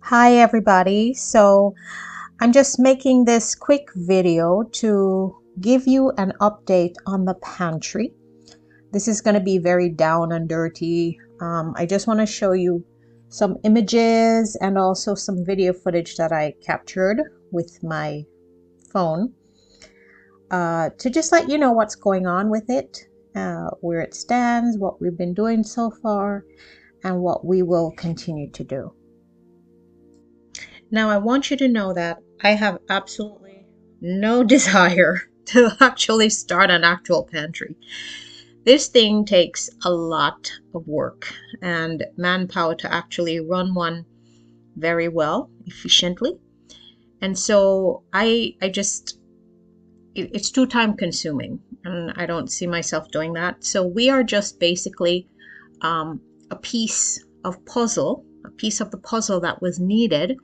Hi everybody. So I'm just making this quick video to give you an update on the pantry. This is going to be very down and dirty. I just want to show you some images and also some video footage that I captured with my phone to just let you know what's going on with it, where it stands, what we've been doing so far, and what we will continue to do. Now, I want you to know that I have absolutely no desire to actually start an actual pantry. This thing takes a lot of work and manpower to actually run one very well, efficiently. And so it's too time consuming and I don't see myself doing that. So we are just basically a piece of the puzzle that was needed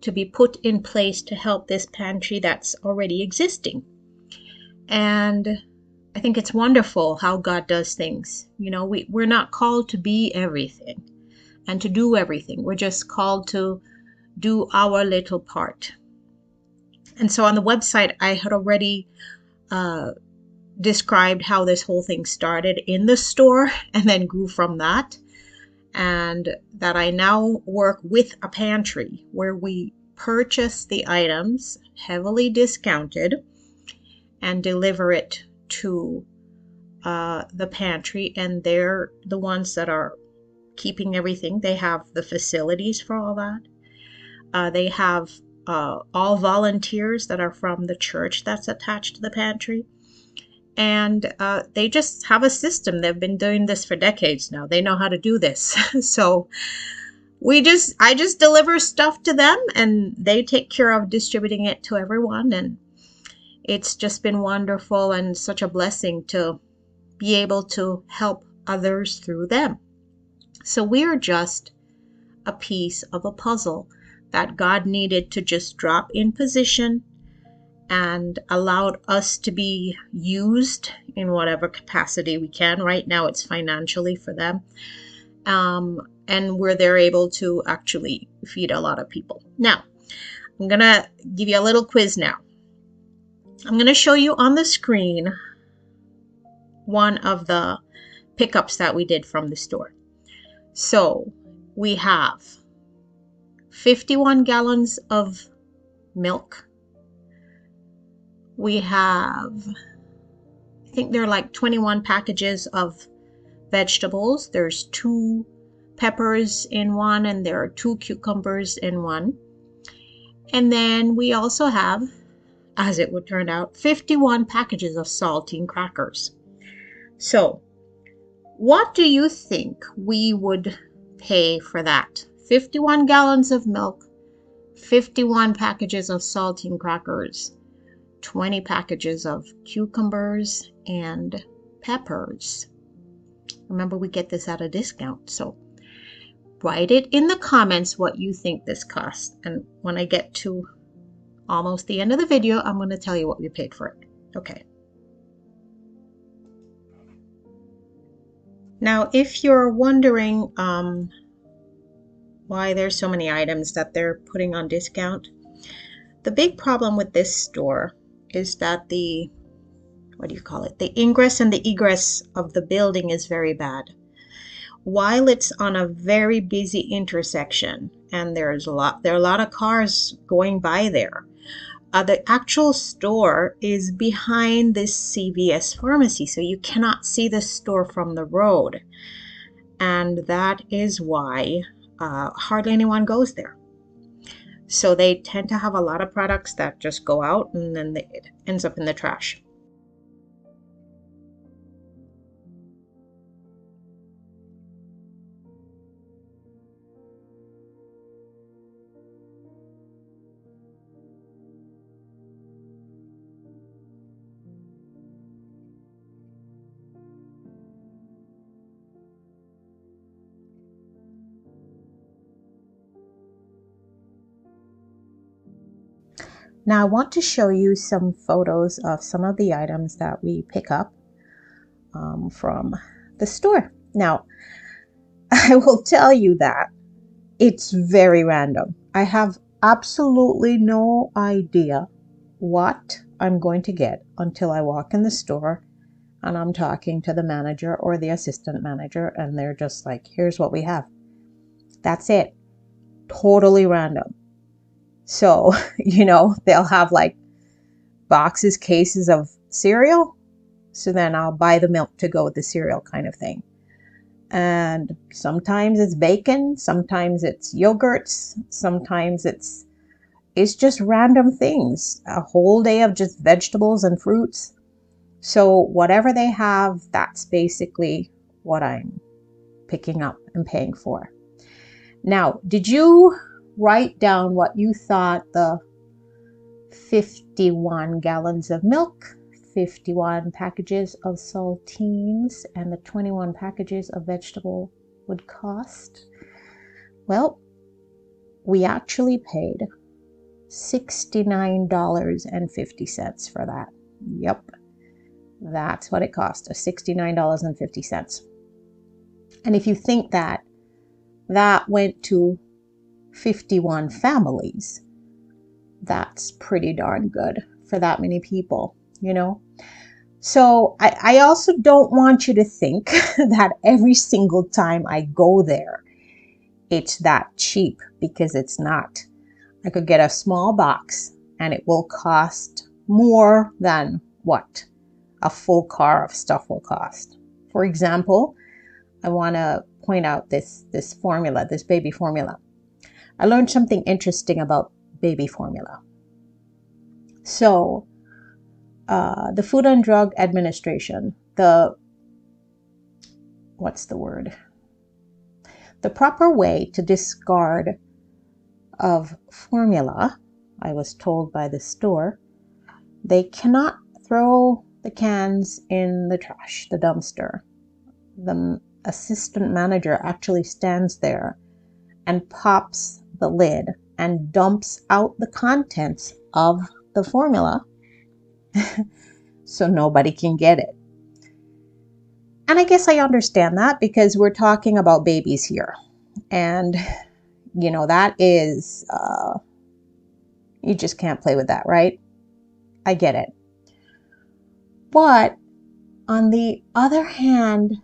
to be put in place to help this pantry that's already existing. And I think it's wonderful how God does things. You know, we're not called to be everything and to do everything. We're just called to do our little part. And so on the website, I had already described how this whole thing started in the store and then grew from that. And that I now work with a pantry where we purchase the items heavily discounted and deliver it to the pantry, and they're the ones that are keeping everything. They have the facilities for all that. They have all volunteers that are from the church that's attached to the pantry. And they just have a system. They've been doing this for decades now. They know how to do this. So I just deliver stuff to them and they take care of distributing it to everyone. And it's just been wonderful and such a blessing to be able to help others through them. So we are just a piece of a puzzle that God needed to just drop in position and allowed us to be used in whatever capacity we can. Right now it's financially for them, and where they're able to actually feed a lot of people. Now, I'm gonna give you a little quiz now. I'm gonna show you on the screen one of the pickups that we did from the store. So we have 51 gallons of milk. We have, I think there are like 21 packages of vegetables. There's 2 peppers in one and there are 2 cucumbers in one. And then we also have, as it would turn out, 51 packages of saltine crackers. So what do you think we would pay for that? 51 gallons of milk, 51 packages of saltine crackers, 20 packages of cucumbers and peppers. Remember, we get this at a discount. So write it in the comments what you think this costs. And when I get to almost the end of the video, I'm going to tell you what we paid for it. Okay. Now, if you're wondering why there's so many items that they're putting on discount, the big problem with this store is that the ingress and the egress of the building is very bad. While it's on a very busy intersection and there are a lot of cars going by there, the actual store is behind this CVS pharmacy, so you cannot see the store from the road, and that is why hardly anyone goes there. So they tend to have a lot of products that just go out and then it ends up in the trash. Now I want to show you some photos of some of the items that we pick up from the store. Now, I will tell you that it's very random. I have absolutely no idea what I'm going to get until I walk in the store and I'm talking to the manager or the assistant manager, and they're just like, here's what we have. That's it. Totally random. So, they'll have like boxes, cases of cereal. So then I'll buy the milk to go with the cereal kind of thing. And sometimes it's bacon, sometimes it's yogurts, sometimes it's just random things. A whole day of just vegetables and fruits. So whatever they have, that's basically what I'm picking up and paying for. Now, did you write down what you thought the 51 gallons of milk, 51 packages of saltines, and the 21 packages of vegetable would cost? Well, we actually paid $69.50 for that. Yep, that's what it cost, $69.50. And if you think that went to 51 families, that's pretty darn good for that many people, So I also don't want you to think that every single time I go there, it's that cheap, because it's not. I could get a small box and it will cost more than what a full car of stuff will cost. For example, I want to point out this formula, this baby formula. I learned something interesting about baby formula. So, the Food and Drug Administration, what's the word? The proper way to discard of formula, I was told by the store, they cannot throw the cans in the trash, the dumpster. The assistant manager actually stands there and pops the lid and dumps out the contents of the formula so nobody can get it. And I guess I understand that, because we're talking about babies here. And, that is, you just can't play with that, right? I get it. But on the other hand,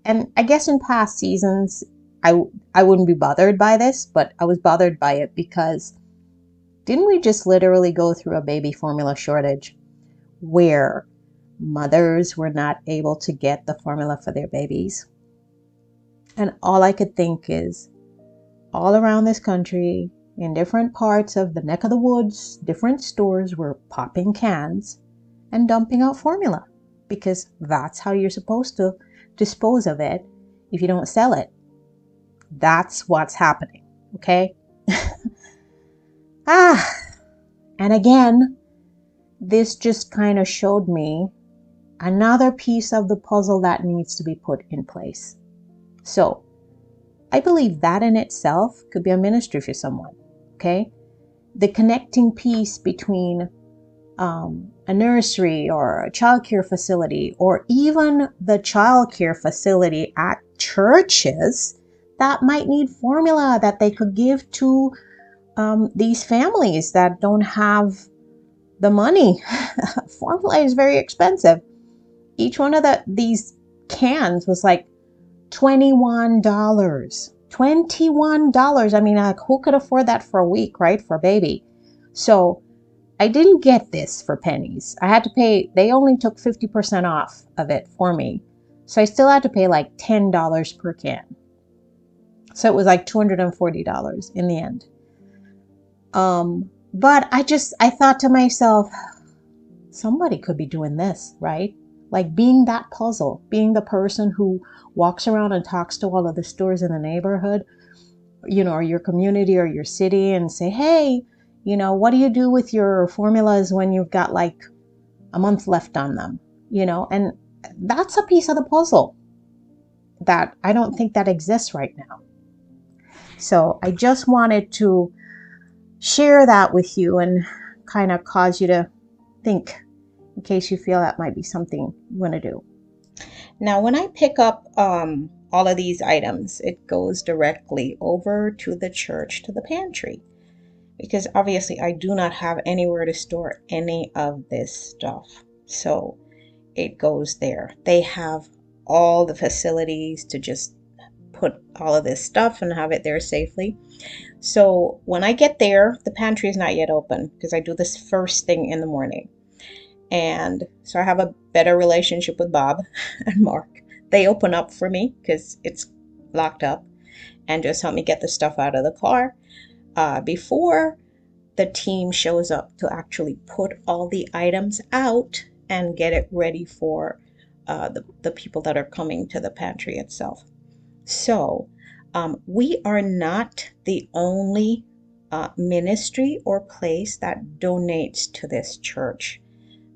and I guess in past seasons, I wouldn't be bothered by this, but I was bothered by it because didn't we just literally go through a baby formula shortage where mothers were not able to get the formula for their babies? And all I could think is, all around this country, in different parts of the neck of the woods, different stores were popping cans and dumping out formula, because that's how you're supposed to dispose of it if you don't sell it. That's what's happening, okay? And again, this just kind of showed me another piece of the puzzle that needs to be put in place. So I believe that in itself could be a ministry for someone, okay? The connecting piece between a nursery or a childcare facility, or even the childcare facility at churches that might need formula that they could give to these families that don't have the money. Formula is very expensive. Each one of these cans was like $21. $21. I mean, like, who could afford that for a week, right? For a baby. So I didn't get this for pennies. I had to pay, they only took 50% off of it for me. So I still had to pay like $10 per can. So it was like $240 in the end. But I thought to myself, somebody could be doing this, right? Like being that puzzle, being the person who walks around and talks to all of the stores in the neighborhood, or your community or your city, and say, hey, what do you do with your formulas when you've got like a month left on them? And that's a piece of the puzzle that I don't think that exists right now. So I just wanted to share that with you and kind of cause you to think, in case you feel that might be something you want to do. Now, when I pick up all of these items, it goes directly over to the church, to the pantry. Because obviously I do not have anywhere to store any of this stuff. So it goes there. They have all the facilities to just put all of this stuff and have it there safely. So when I get there, the pantry is not yet open because I do this first thing in the morning. And so I have a better relationship with Bob and Mark. They open up for me because it's locked up and just help me get the stuff out of the car before the team shows up to actually put all the items out and get it ready for the people that are coming to the pantry itself. So we are not the only ministry or place that donates to this church.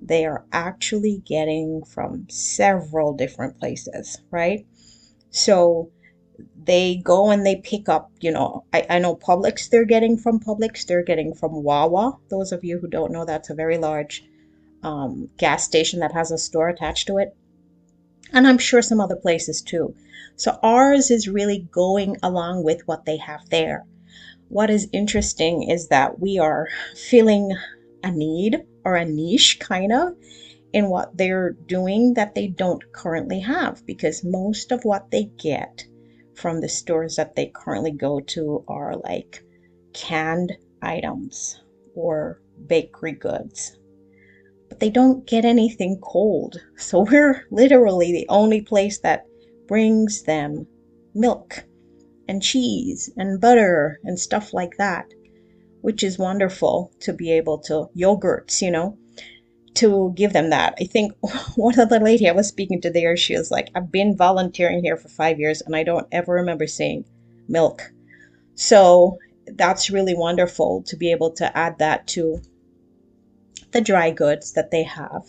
They are actually getting from several different places, right? So they go and they pick up, I know Publix, they're getting from Publix, they're getting from Wawa. Those of you who don't know, that's a very large gas station that has a store attached to it. And I'm sure some other places too. So ours is really going along with what they have there. What is interesting is that we are filling a need or a niche kind of in what they're doing that they don't currently have, because most of what they get from the stores that they currently go to are like canned items or bakery goods. But they don't get anything cold. So we're literally the only place that brings them milk and cheese and butter and stuff like that, which is wonderful to be able to, yogurts, to give them that. I think one other lady I was speaking to there, she was like, I've been volunteering here for 5 years and I don't ever remember seeing milk. So that's really wonderful to be able to add that to the dry goods that they have.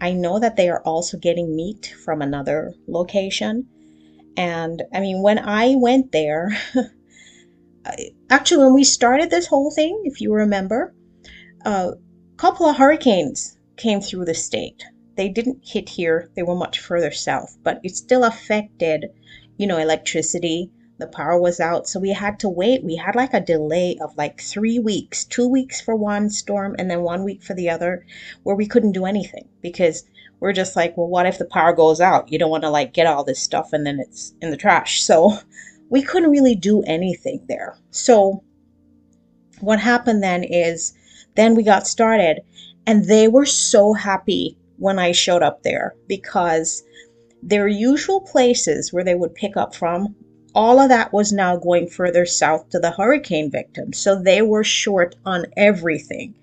I know that they are also getting meat from another location. And I mean, when I went there, actually, when we started this whole thing, if you remember, a couple of hurricanes came through the state. They didn't hit here. They were much further south, but it still affected, electricity. The power was out. So we had to wait. We had like a delay of like 3 weeks, 2 weeks for one storm and then 1 week for the other, where we couldn't do anything because we're just like, well, what if the power goes out? You don't want to like get all this stuff and then it's in the trash. So we couldn't really do anything there. So what happened then is then we got started and they were so happy when I showed up there because their usual places where they would pick up from, all of that was now going further south to the hurricane victims. So they were short on everything.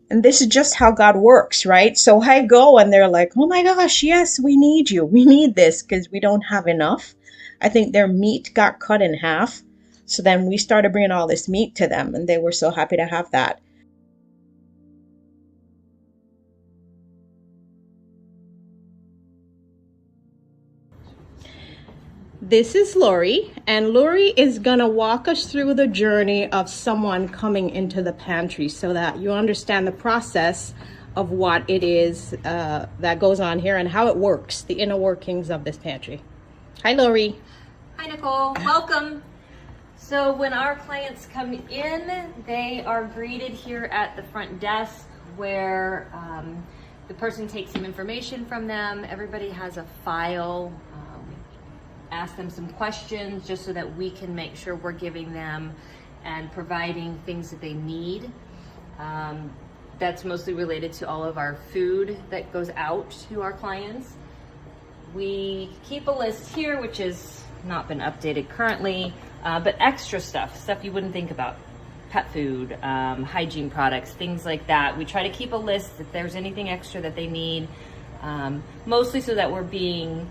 And this is just how God works, right? So I go and they're like, oh my gosh, yes, we need you. We need this because we don't have enough. I think their meat got cut in half. So then we started bringing all this meat to them and they were so happy to have that. This is Lori, and Lori is going to walk us through the journey of someone coming into the pantry so that you understand the process of what it is that goes on here and how it works, the inner workings of this pantry. Hi, Lori. Hi, Nicole. Welcome. So when our clients come in, they are greeted here at the front desk where the person takes some information from them. Everybody has a file. Ask them some questions just so that we can make sure we're giving them and providing things that they need. That's mostly related to all of our food that goes out to our clients. We keep a list here, which has not been updated currently, but extra stuff you wouldn't think about. Pet food, hygiene products, things like that. We try to keep a list if there's anything extra that they need, mostly so that we're being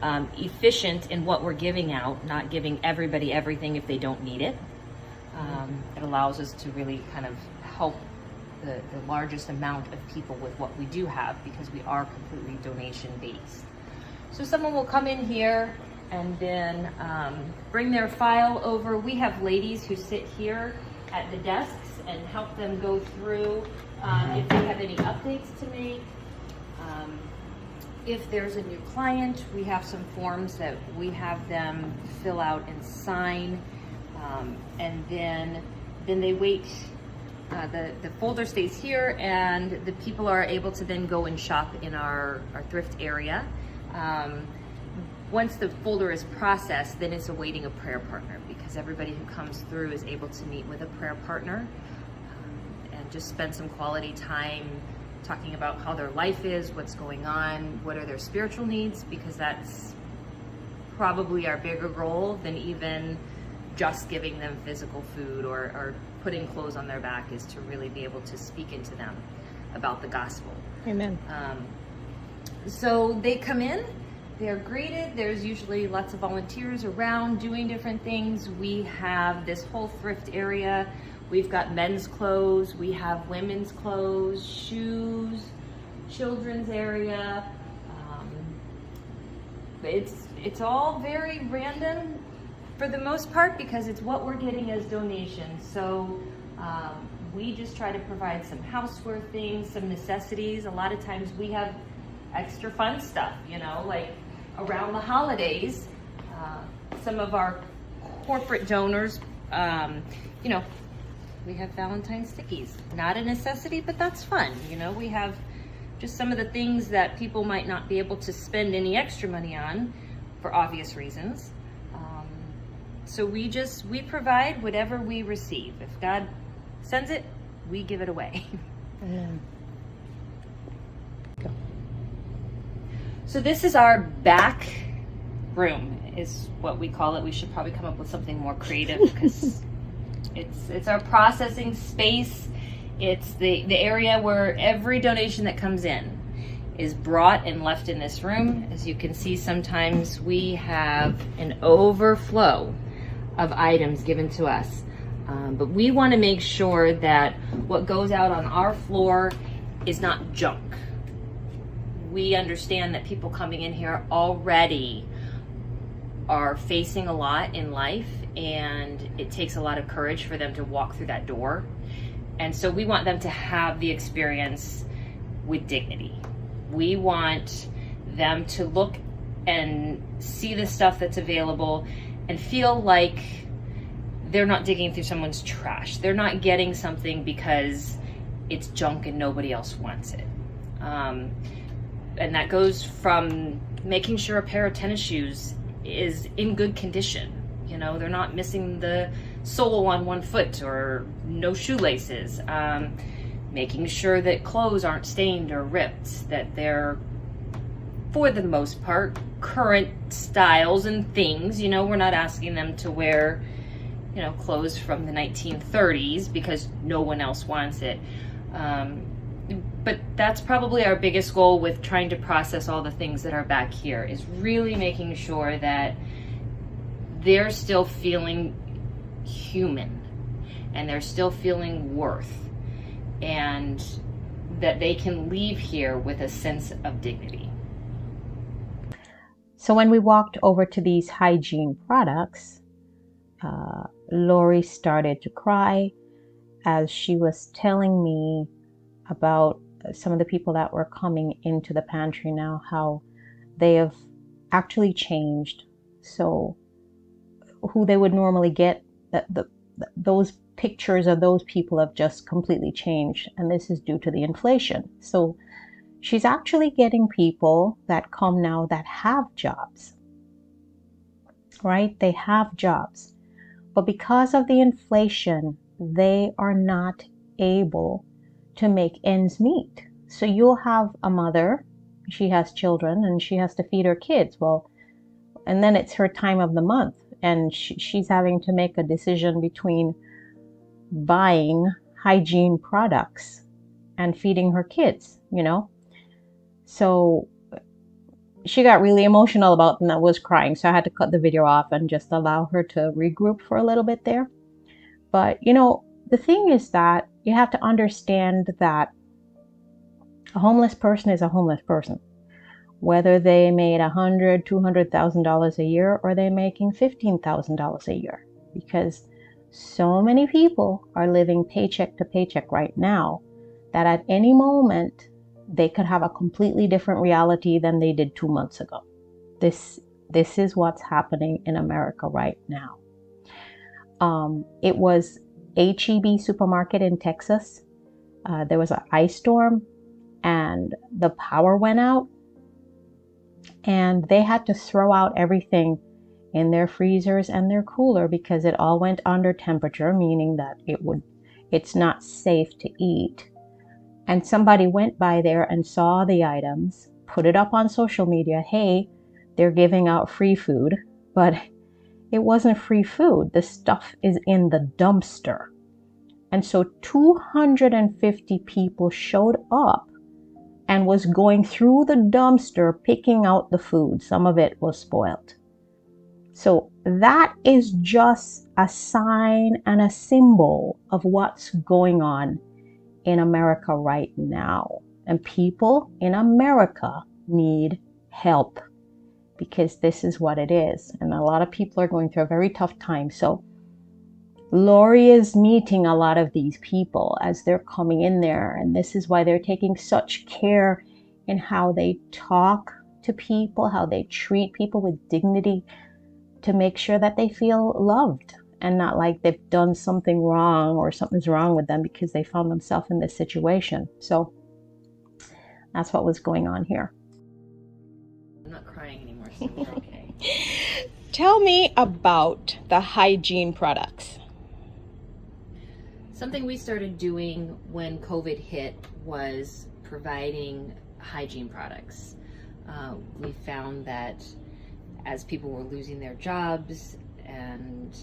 efficient in what we're giving out, not giving everybody everything if they don't need it. It allows us to really kind of help the largest amount of people with what we do have because we are completely donation based. So someone will come in here and then bring their file over. We have ladies who sit here at the desks and help them go through if they have any updates to make. if there's a new client, we have some forms that we have them fill out and sign, and then they wait. The folder stays here, and the people are able to then go and shop in our thrift area. Once the folder is processed, then it's awaiting a prayer partner, because everybody who comes through is able to meet with a prayer partner, and just spend some quality time talking about how their life is, what's going on, what are their spiritual needs, because that's probably our bigger goal than even just giving them physical food or putting clothes on their back, is to really be able to speak into them about the gospel. Amen. So they come in, they're greeted. There's usually lots of volunteers around doing different things. We have this whole thrift area. We've got men's clothes, we have women's clothes, shoes, children's area. It's all very random for the most part, because it's what we're getting as donations. So we just try to provide some houseware things, some necessities. A lot of times we have extra fun stuff, like around the holidays. Some of our corporate donors, we have Valentine's stickies. Not a necessity, but that's fun. We have just some of the things that people might not be able to spend any extra money on for obvious reasons. So we provide whatever we receive. If God sends it, we give it away. Amen. So this is our back room, is what we call it. We should probably come up with something more creative, because it's our processing space. It's the area where every donation that comes in is brought and left in this room. As you can see, sometimes we have an overflow of items given to us. But we want to make sure that what goes out on our floor is not junk. We understand that people coming in here already are facing a lot in life, and it takes a lot of courage for them to walk through that door. And so we want them to have the experience with dignity. We want them to look and see the stuff that's available and feel like they're not digging through someone's trash. They're not getting something because it's junk and nobody else wants it. And that goes from making sure a pair of tennis shoes is in good condition. They're not missing the sole on one foot or no shoelaces. Making sure that clothes aren't stained or ripped, that they're, for the most part, current styles and things. We're not asking them to wear, clothes from the 1930s because no one else wants it. But that's probably our biggest goal with trying to process all the things that are back here, is really making sure that they're still feeling human, and they're still feeling worth, and that they can leave here with a sense of dignity. So when we walked over to these hygiene products, Lori started to cry as she was telling me about some of the people that were coming into the pantry now, how they have actually changed. So who they would normally get, those pictures of those people have just completely changed, and this is due to the inflation. So she's actually getting people that come now that have jobs, right? They have jobs, but because of the inflation, they are not able to make ends meet. So you'll have a mother, she has children and she has to feed her kids. Well, and then it's her time of the month, and she's having to make a decision between buying hygiene products and feeding her kids, So she got really emotional about it, and I was crying. So I had to cut the video off and just allow her to regroup for a little bit there. But, the thing is that you have to understand that a homeless person is a homeless person, whether they made $100,000, $200,000 a year, or they're making $15,000 a year, because so many people are living paycheck to paycheck right now that at any moment they could have a completely different reality than they did 2 months ago. This is what's happening in America right now. It was HEB supermarket in Texas. There was an ice storm and the power went out, and they had to throw out everything in their freezers and their cooler because it all went under temperature, meaning that it's not safe to eat. And somebody went by there and saw the items, put it up on social media. Hey, they're giving out free food, but it wasn't free food. The stuff is in the dumpster. And so 250 people showed up and was going through the dumpster picking out the food. Some of it was spoiled. So that is just a sign and a symbol of what's going on in America right now. And people in America need help because this is what it is. And a lot of people are going through a very tough time. So Lori is meeting a lot of these people as they're coming in there. And this is why they're taking such care in how they talk to people, how they treat people with dignity, to make sure that they feel loved and not like they've done something wrong or something's wrong with them because they found themselves in this situation. So that's what was going on here. I'm not crying anymore, so we're okay. Tell me about the hygiene products. Something we started doing when COVID hit was providing hygiene products. We found that as people were losing their jobs and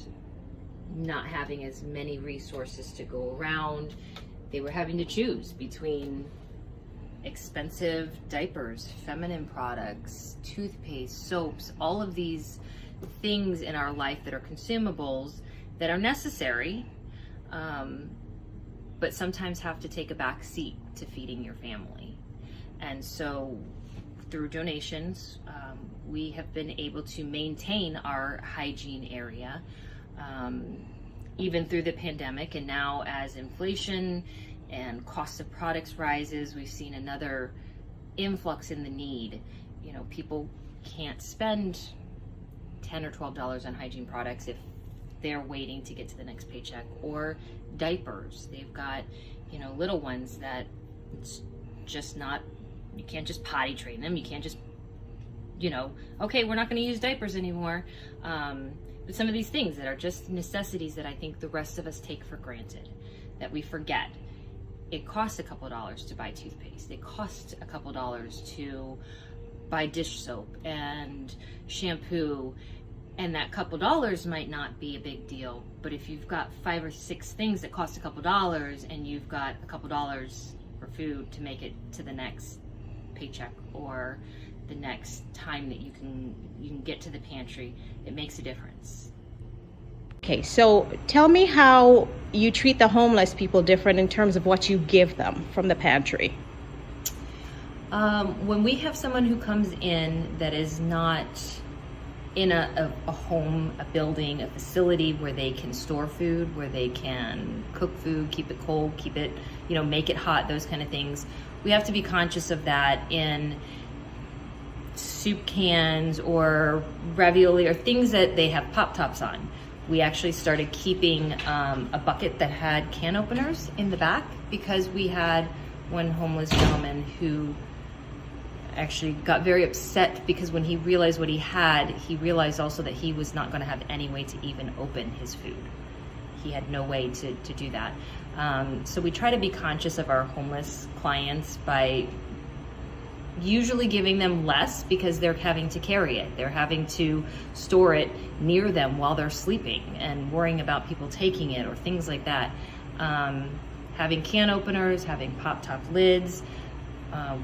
not having as many resources to go around, they were having to choose between expensive diapers, feminine products, toothpaste, soaps, all of these things in our life that are consumables that are necessary, but sometimes have to take a back seat to feeding your family. And so through donations, we have been able to maintain our hygiene area, even through the pandemic. And now as inflation and cost of products rises, we've seen another influx in the need. You know, people can't spend $10 or $12 on hygiene products if they're waiting to get to the next paycheck. Or diapers. They've got, you know, little ones that it's just not, you can't just potty train them. You can't just, you know, okay, we're not going to use diapers anymore. But some of these things that are just necessities that I think the rest of us take for granted, that we forget. It costs a couple dollars to buy toothpaste. It costs a couple dollars to buy dish soap and shampoo. And that couple dollars might not be a big deal, but if you've got 5 or 6 things that cost a couple dollars and you've got a couple dollars for food to make it to the next paycheck or the next time that you can get to the pantry, it makes a difference. Okay, so tell me how you treat the homeless people different in terms of what you give them from the pantry. When we have someone who comes in that is not in a home, a building, a facility where they can store food, where they can cook food, keep it cold, keep it, you know, make it hot, those kind of things. We have to be conscious of that in soup cans or ravioli or things that they have pop tops on. We actually started keeping a bucket that had can openers in the back because we had one homeless gentleman who actually got very upset because when he realized what he realized also that he was not going to have any way to even open his food. He had no way to do that. So we try to be conscious of our homeless clients by usually giving them less because they're having to carry it. They're having to store it near them while they're sleeping and worrying about people taking it or things like that. Having can openers, having pop-top lids.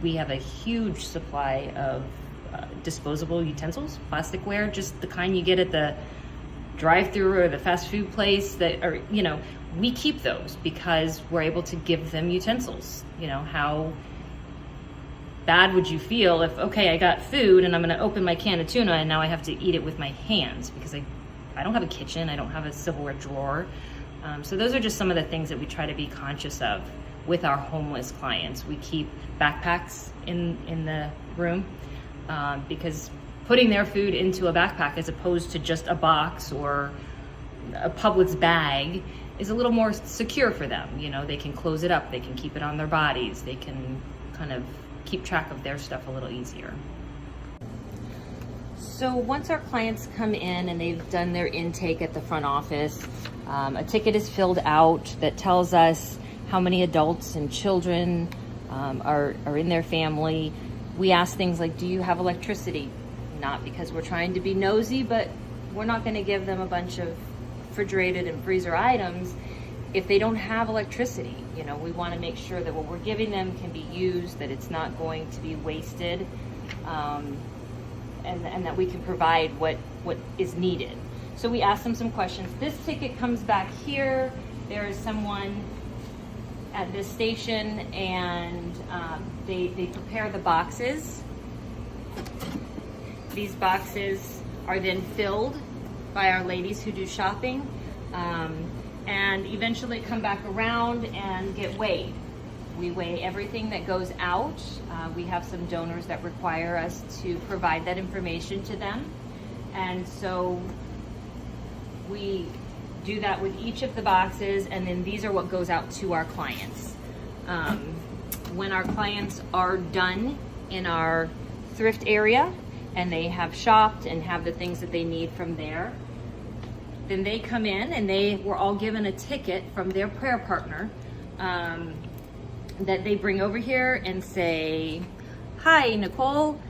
We have a huge supply of disposable utensils, plasticware, just the kind you get at the drive-through or the fast food place that are, you know, we keep those because we're able to give them utensils. You know, how bad would you feel if, okay, I got food and I'm going to open my can of tuna and now I have to eat it with my hands because I don't have a kitchen, I don't have a silverware drawer. So those are just some of the things that we try to be conscious of with our homeless clients. We keep backpacks in the room because putting their food into a backpack as opposed to just a box or a Publix bag is a little more secure for them. You know, they can close it up, they can keep it on their bodies, they can kind of keep track of their stuff a little easier. So once our clients come in and they've done their intake at the front office, a ticket is filled out that tells us how many adults and children are in their family. We ask things like, do you have electricity? Not because we're trying to be nosy, but we're not going to give them a bunch of refrigerated and freezer items if they don't have electricity. You know, we want to make sure that what we're giving them can be used, that it's not going to be wasted, and that we can provide what is needed. So we ask them some questions. This ticket comes back here. There is someone at this station, and they prepare the boxes. These boxes are then filled by our ladies who do shopping, and eventually come back around and get weighed. We weigh everything that goes out. We have some donors that require us to provide that information to them, and so we do that with each of the boxes, and then these are what goes out to our clients. When our clients are done in our thrift area and they have shopped and have the things that they need from there, then they come in and they were all given a ticket from their prayer partner that they bring over here and say, hi, Nicole,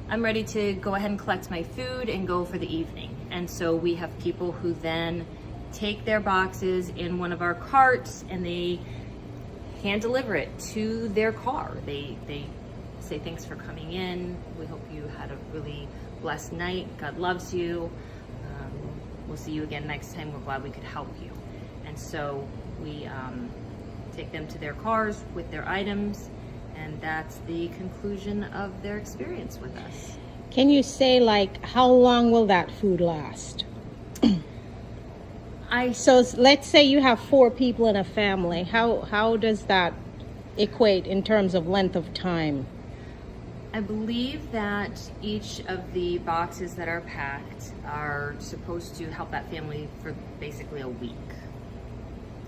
I'm ready to go ahead and collect my food and go for the evening. And so we have people who then take their boxes in one of our carts and they hand deliver it to their car. They say, thanks for coming in. We hope you had a really blessed night. God loves you. We'll see you again next time. We're glad we could help you. And so we take them to their cars with their items, and that's the conclusion of their experience with us. Can you say, like, how long will that food last? So let's say you have 4 people in a family. How does that equate in terms of length of time? I believe that each of the boxes that are packed are supposed to help that family for basically a week,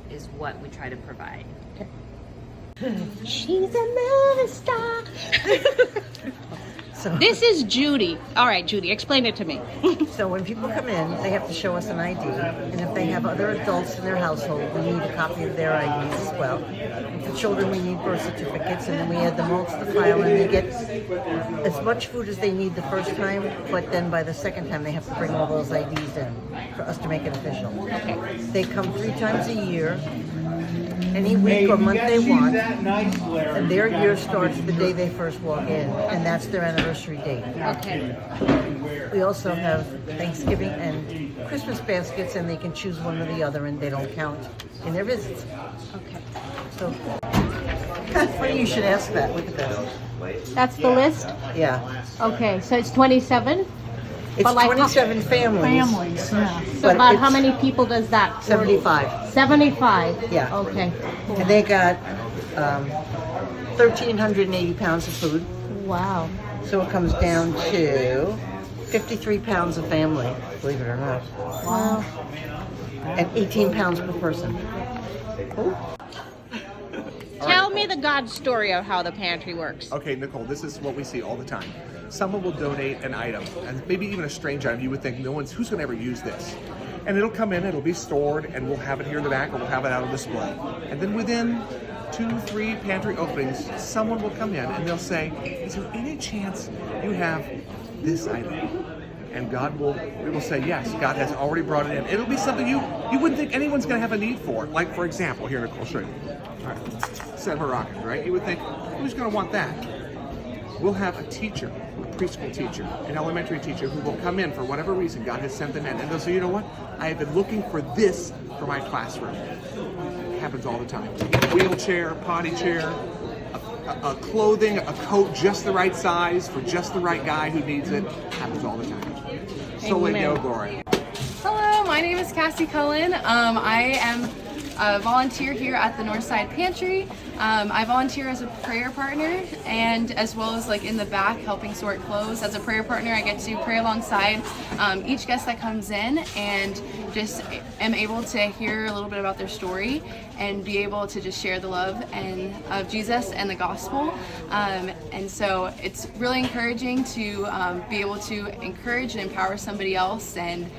is what we try to provide. Okay. She's a movie star. So, This is Judy. All right, Judy, explain it to me. so when people come in, they have to show us an ID, and if they have other adults in their household, we need a copy of their IDs as well. And for children, we need birth certificates, and then we add them all to the file, and they get as much food as they need the first time, but then by the second time, they have to bring all those IDs in for us to make it official. Okay. They come 3 times a year, any week or month they want, and their year starts the day they first walk in, and that's their anniversary date. Okay. We also have Thanksgiving and Christmas baskets, and they can choose one or the other, and they don't count in their visits. Okay. So, funny you should ask that. Look at that. That's the list? Yeah. Okay, so it's 27? It's But like 27 families. Yeah. So But about it's how many people does that? 75. 75? Yeah. Okay. Cool. And they got 1,380 pounds of food. Wow. So it comes down to 53 pounds a family, believe it or not. Wow. And 18 pounds per person. Tell me the God story of how the pantry works. Okay, Nicole, this is what we see all the time. Someone will donate an item, and maybe even a strange item. You would think, who's going to ever use this? And it'll come in, it'll be stored, and we'll have it here in the back, or we'll have it out on display. And then within 2-3 pantry openings, someone will come in and they'll say, is there any chance you have this item? And we will say, yes, God has already brought it in. It'll be something you wouldn't think anyone's going to have a need for. Like, for example, here, Nicole, show you. All right, set of rockets, right? You would think, who's going to want that? We'll have a teacher, a preschool teacher, an elementary teacher who will come in for whatever reason. God has sent them in, and they'll say, you know what? I have been looking for this for my classroom. It happens all the time. Wheelchair, potty chair, a clothing, a coat just the right size for just the right guy who needs it. Happens all the time. So no glory. Hello, my name is Cassie Cullen. I am a volunteer here at the Northside Pantry. I volunteer as a prayer partner, and as well as like in the back helping sort clothes. As a prayer partner, I get to pray alongside each guest that comes in, and just am able to hear a little bit about their story and be able to just share the love and of Jesus and the gospel. And so it's really encouraging to be able to encourage and empower somebody else, and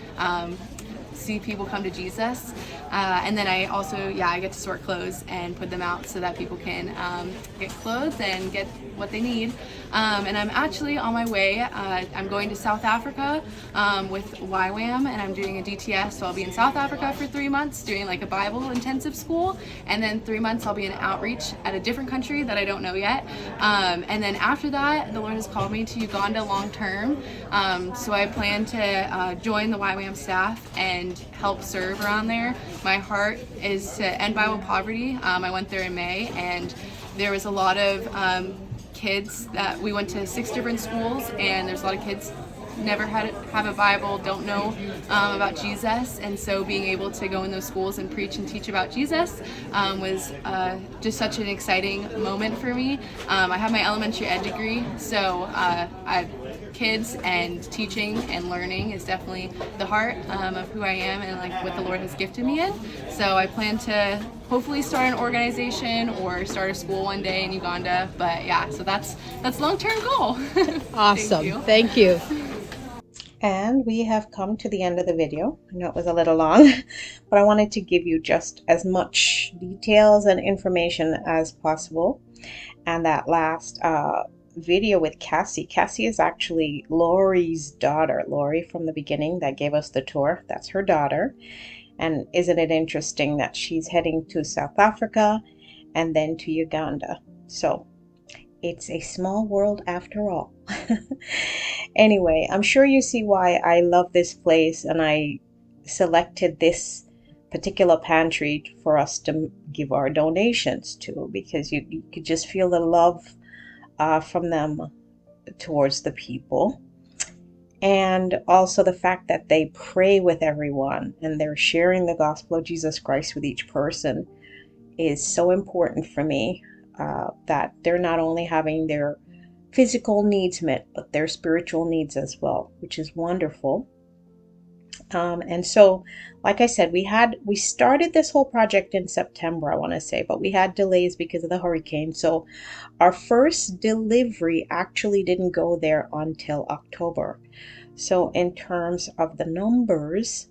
see people come to Jesus. And then I also, I get to sort clothes and put them out so that people can get clothes and get what they need. And I'm actually on my way. I'm going to South Africa with YWAM, and I'm doing a DTS, so I'll be in South Africa for 3 months doing like a Bible intensive school, and then 3 months I'll be in outreach at a different country that I don't know yet. And then after that, the Lord has called me to Uganda long term, so I plan to join the YWAM staff and help serve around there. My heart is to end Bible poverty. I went there in May, and there was a lot of kids that we went to 6 different schools, and there's a lot of kids never have a Bible, don't know about Jesus, and so being able to go in those schools and preach and teach about Jesus was just such an exciting moment for me. I have my elementary ed degree, so kids and teaching and learning is definitely the heart of who I am and like what the Lord has gifted me in. So I plan to hopefully start an organization or start a school one day in Uganda. But yeah, so that's long-term goal. Awesome. Thank you. And we have come to the end of the video. I know it was a little long, but I wanted to give you just as much details and information as possible. And that last video with Cassie. Cassie is actually Lori's daughter. Lori from the beginning that gave us the tour. That's her daughter. And isn't it interesting that she's heading to South Africa and then to Uganda? So it's a small world after all. Anyway, I'm sure you see why I love this place, and I selected this particular pantry for us to give our donations to, because you could just feel the love from them towards the people. And also the fact that they pray with everyone and they're sharing the gospel of Jesus Christ with each person is so important for me, that they're not only having their physical needs met, but their spiritual needs as well, which is wonderful. And so, like I said, we started this whole project in September, I want to say, but we had delays because of the hurricane. So our first delivery actually didn't go there until October. So in terms of the numbers,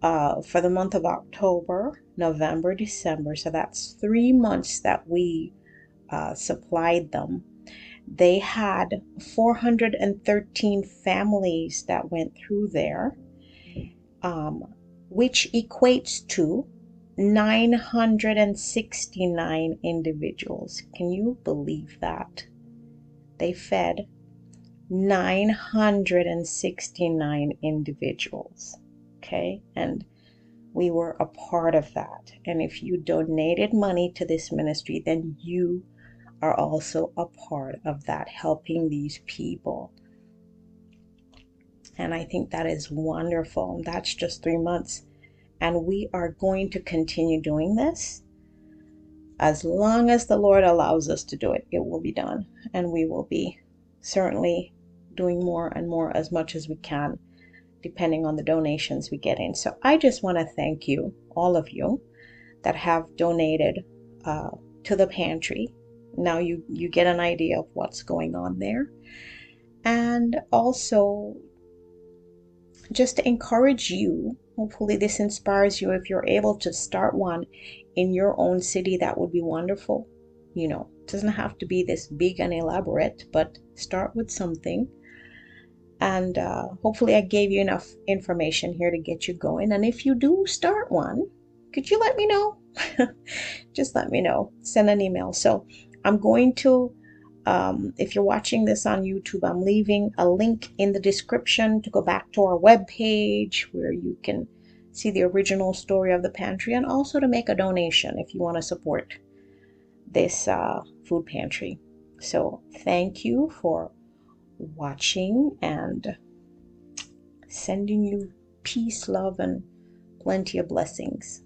for the month of October, November, December, so that's 3 months that we supplied them. They had 413 families that went through there, which equates to 969 individuals. Can you believe that? They fed 969 individuals. Okay, and we were a part of that. And if you donated money to this ministry, then you are also a part of that, helping these people. And I think that is wonderful. That's just 3 months. And we are going to continue doing this. As long as the Lord allows us to do it, it will be done. And we will be certainly doing more and more, as much as we can, depending on the donations we get in. So I just want to thank you, all of you that have donated to the pantry. Now you get an idea of what's going on there. And also, just to encourage you, hopefully this inspires you. If you're able to start one in your own city, that would be wonderful. It doesn't have to be this big and elaborate, but start with something. And hopefully I gave you enough information here to get you going. And if you do start one, could you let me know? Just let me know. Send an email. So I'm going to, if you're watching this on YouTube, I'm leaving a link in the description to go back to our webpage where you can see the original story of the pantry, and also to make a donation if you want to support this food pantry. So thank you for watching, and sending you peace, love, and plenty of blessings.